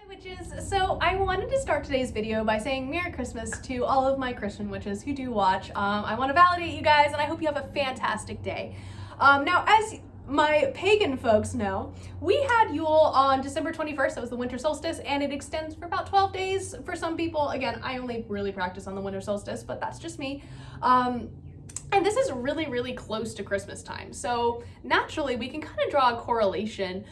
Witches. So I wanted to start today's video by saying Merry Christmas to all of my Christian witches who do watch. I want to validate you guys, and I hope you have a fantastic day. Now, as my pagan folks know, we had Yule on December 21st. That was the winter solstice, and it extends for about 12 days for some people. Again, I only really practice on the winter solstice, but that's just me. And this is really close to Christmas time. So naturally, we can kind of draw a correlation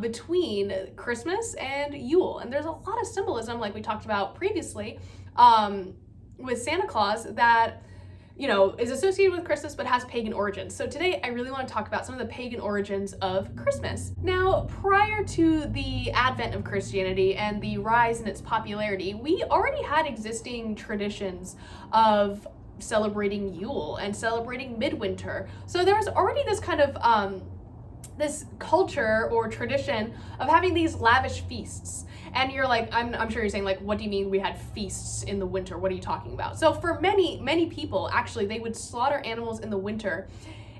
between Christmas and Yule. And there's a lot of symbolism, like we talked about previously, with Santa Claus that, you know, is associated with Christmas but has pagan origins. So today I really want to talk about some of the pagan origins of Christmas. Now, prior to the advent of Christianity and the rise in its popularity, we already had existing traditions of celebrating Yule and celebrating midwinter. So there was already this kind of this culture or tradition of having these lavish feasts. And you're like, I'm sure you're saying, like, what do you mean we had feasts in the winter? What are you talking about? So for many people, actually, they would slaughter animals in the winter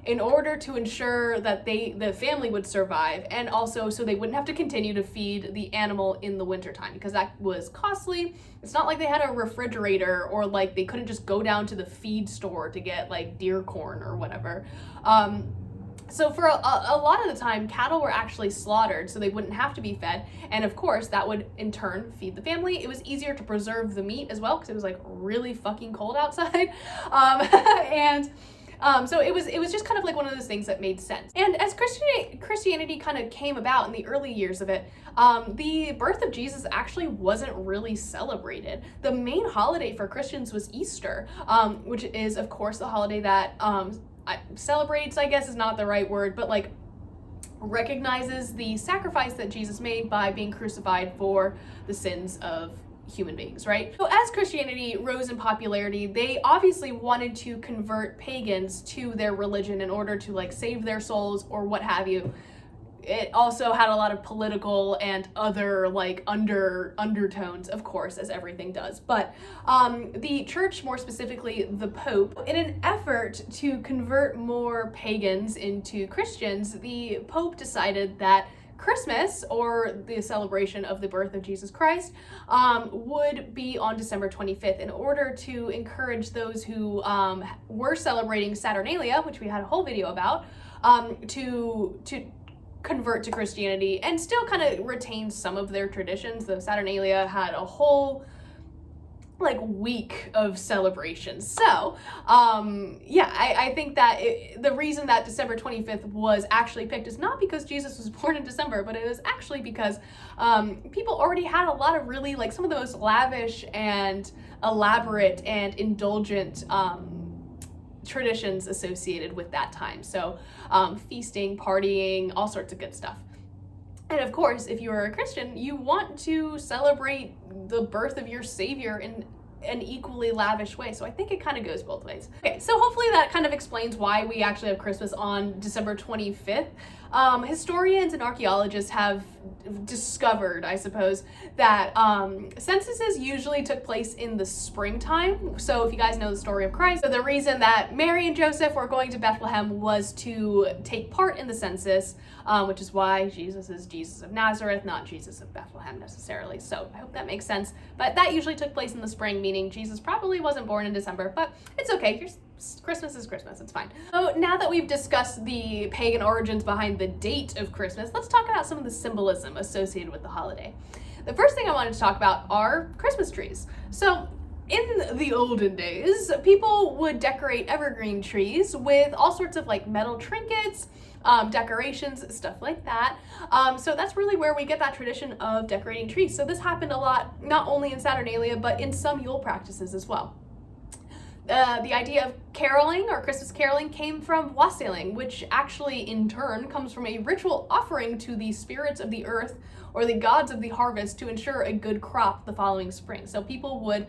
in order to ensure that the family would survive, and also so they wouldn't have to continue to feed the animal in the wintertime, because that was costly. It's not like they had a refrigerator, or like they couldn't just go down to the feed store to get like deer corn or whatever. So for a lot of the time, cattle were actually slaughtered so they wouldn't have to be fed, and of course that would in turn feed the family. It was easier to preserve the meat as well because it was like really fucking cold outside. So it was just kind of like one of those things that made sense. And as Christianity kind of came about in the early years of it, the birth of Jesus actually wasn't really celebrated. The main holiday for Christians was Easter, which is of course the holiday that celebrates, I guess is not the right word, but like recognizes the sacrifice that Jesus made by being crucified for the sins of human beings, right? So as Christianity rose in popularity, they obviously wanted to convert pagans to their religion in order to like save their souls or what have you. It also had a lot of political and other like undertones, of course, as everything does. But the church, more specifically the Pope, in an effort to convert more pagans into Christians, the Pope decided that Christmas, or the celebration of the birth of Jesus Christ, would be on December 25th in order to encourage those who were celebrating Saturnalia, which we had a whole video about, to convert to Christianity and still kind of retain some of their traditions. The Saturnalia had a whole like week of celebrations. So yeah, I think that the reason that December 25th was actually picked is not because Jesus was born in December, but it was actually because people already had a lot of really like some of the most lavish and elaborate and indulgent traditions associated with that time. So feasting, partying, all sorts of good stuff. And of course, if you are a Christian, you want to celebrate the birth of your Savior in an equally lavish way. So I think it kind of goes both ways. Okay, so hopefully that kind of explains why we actually have Christmas on December 25th. Historians and archaeologists have discovered, I suppose, that censuses usually took place in the springtime. So if you guys know the story of Christ, so the reason that Mary and Joseph were going to Bethlehem was to take part in the census, which is why Jesus is Jesus of Nazareth, not Jesus of Bethlehem necessarily. So I hope that makes sense. But that usually took place in the spring, meaning Jesus probably wasn't born in December, but it's okay. Christmas is Christmas, it's fine. So now that we've discussed the pagan origins behind the date of Christmas, let's talk about some of the symbolism associated with the holiday. The first thing I wanted to talk about are Christmas trees. So in the olden days, people would decorate evergreen trees with all sorts of like metal trinkets, decorations, stuff like that. So that's really where we get that tradition of decorating trees. So this happened a lot, not only in Saturnalia, but in some Yule practices as well. The idea of caroling or Christmas caroling came from wassailing, which actually in turn comes from a ritual offering to the spirits of the earth or the gods of the harvest to ensure a good crop the following spring. So people would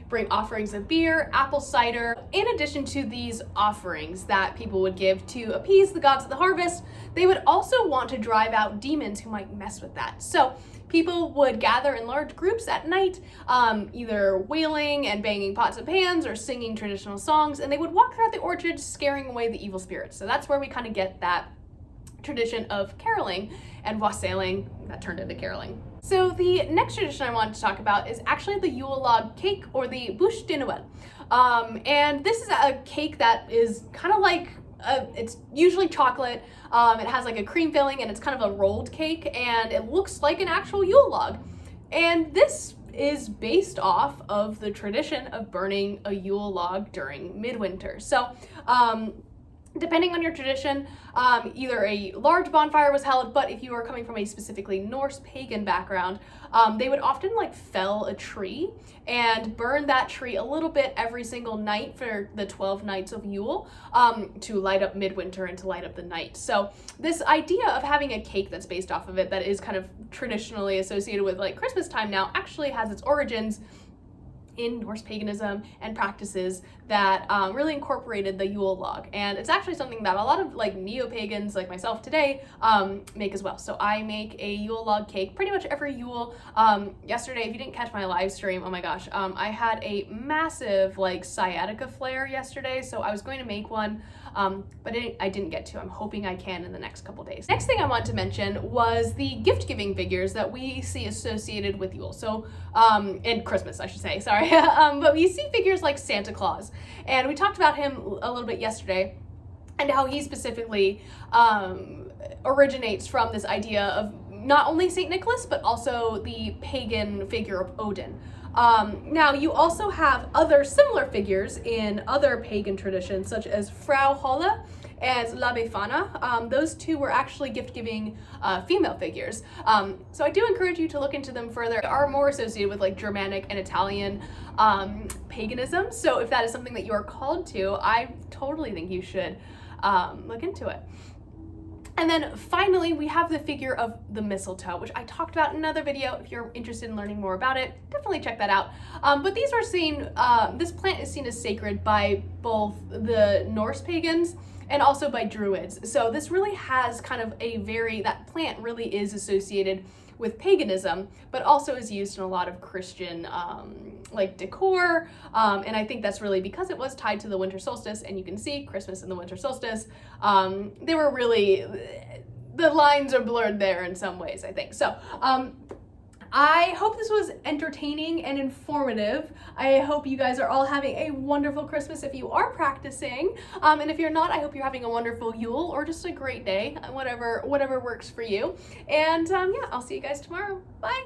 bring offerings of beer, apple cider. In addition to these offerings that people would give to appease the gods of the harvest, they would also want to drive out demons who might mess with that. So people would gather in large groups at night, either wailing and banging pots and pans or singing traditional songs, and they would walk throughout the orchard scaring away the evil spirits. So that's where we kind of get that tradition of caroling and wassailing that turned into caroling. So the next tradition I wanted to talk about is actually the Yule Log Cake, or the Bûche de Noël. And this is a cake that is kind of like, it's usually chocolate. It has like a cream filling, and it's kind of a rolled cake, and it looks like an actual Yule log. And this is based off of the tradition of burning a Yule log during midwinter. So, depending on your tradition, either a large bonfire was held, but if you are coming from a specifically Norse pagan background, they would often like fell a tree and burn that tree a little bit every single night for the 12 nights of Yule, to light up midwinter and to light up the night. So this idea of having a cake that's based off of it, that is kind of traditionally associated with like Christmas time now, actually has its origins in Norse paganism and practices that really incorporated the Yule log. And it's actually something that a lot of like neo-pagans like myself today make as well. So I make a Yule log cake pretty much every Yule. Yesterday, if you didn't catch my live stream, oh my gosh, I had a massive like sciatica flare yesterday, so I was going to make one, but I didn't get to. I'm hoping I can in the next couple days. Next thing I want to mention was the gift-giving figures that we see associated with Yule. So, and Christmas, I should say, sorry. But we see figures like Santa Claus, and we talked about him a little bit yesterday, and how he specifically originates from this idea of not only Saint Nicholas, but also the pagan figure of Odin. Now, you also have other similar figures in other pagan traditions, such as Frau Holle as La Befana. Those two were actually gift-giving female figures. So I do encourage you to look into them further. They are more associated with like Germanic and Italian paganism. So if that is something that you are called to, I totally think you should look into it. And then finally, we have the figure of the mistletoe, which I talked about in another video. If you're interested in learning more about it, definitely check that out. But these are seen, this plant is seen as sacred by both the Norse pagans and also by Druids. So this really has kind of that plant really is associated with paganism, but also is used in a lot of Christian like decor, and I think that's really because it was tied to the winter solstice, and you can see Christmas and the winter solstice, they were really, the lines are blurred there in some ways, I think. So I hope this was entertaining and informative. I hope you guys are all having a wonderful Christmas if you are practicing. And if you're not, I hope you're having a wonderful Yule or just a great day, whatever works for you. And yeah, I'll see you guys tomorrow. Bye.